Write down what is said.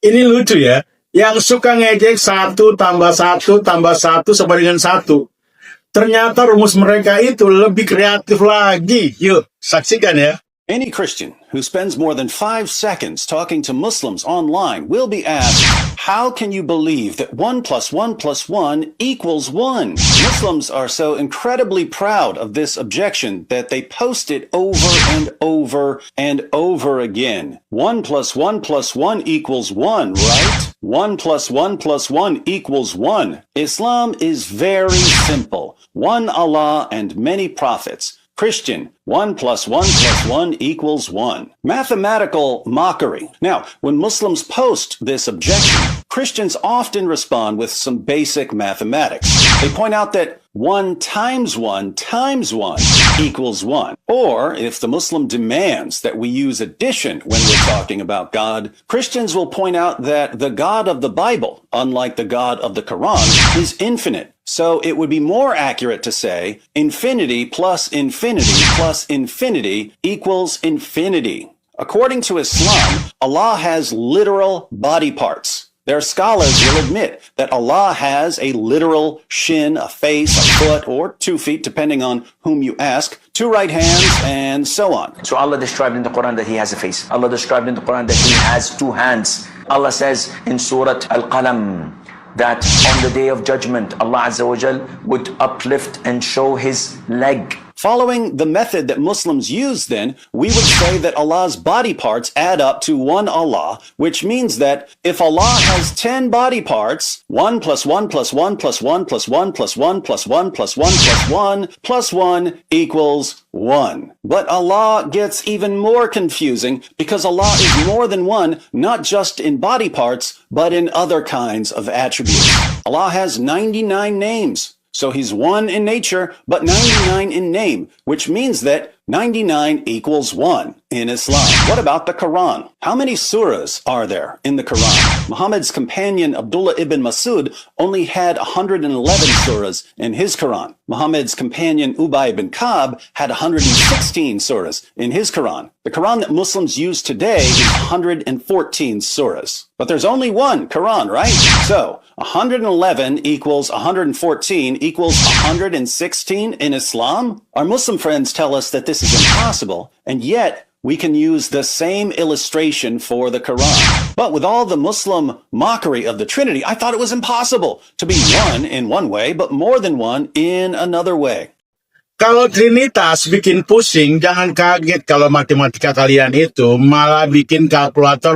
Ini lucu ya. Yang suka ngejek 1+1+1 sama dengan 1. Ternyata rumus mereka itu lebih kreatif lagi. Yuk, saksikan ya. Any Christian who spends more than 5 seconds talking to Muslims online will be asked, how can you believe that 1 + 1 + 1 = 1? Muslims are so incredibly proud of this objection that they post it over and over and over again. 1 + 1 + 1 = 1, right? 1 + 1 + 1 = 1. Islam is very simple. One Allah and many prophets. Christian, 1 + 1 + 1 = 1. Mathematical mockery. Now, when Muslims post this objection, Christians often respond with some basic mathematics. They point out that 1 × 1 × 1 = 1. Or, if the Muslim demands that we use addition when we're talking about God, Christians will point out that the God of the Bible, unlike the God of the Quran, is infinite. So it would be more accurate to say infinity plus infinity plus infinity equals infinity. According to Islam, Allah has literal body parts. Their scholars will admit that Allah has a literal shin, a face, a foot, or 2 feet, depending on whom you ask, 2 right hands, and so on. So Allah described in the Quran that He has a face. Allah described in the Quran that He has 2 hands. Allah says in Surah Al-Qalam that on the day of judgment, Allah Azza wa Jal would uplift and show His leg. Following the method that Muslims use, then, we would say that Allah's body parts add up to one Allah, which means that if Allah has 10 body parts, 1 + 1 + 1 + 1 + 1 + 1 + 1 + 1 + 1 + 1 = 1. But Allah gets even more confusing because Allah is more than one, not just in body parts, but in other kinds of attributes. Allah has 99 names. So He's one in nature, but 99 in name, which means that 99 = 1 in Islam. What about the Quran? How many surahs are there in the Quran? Muhammad's companion Abdullah ibn Masud only had 111 surahs in his Quran. Muhammad's companion Ubay ibn Ka'b had 116 surahs in his Quran. The Quran that Muslims use today is 114 surahs. But there's only one Quran, right? So 111 = 114 = 116 in Islam? Our Muslim friends tell us that this is impossible, and yet we can use the same illustration for the Quran. But with all the Muslim mockery of the Trinity, I thought it was impossible to be one in one way, but more than one in another way. Kalau Trinitas bikin pusing, jangan kaget kalau matematika kalian itu malah bikin kalkulator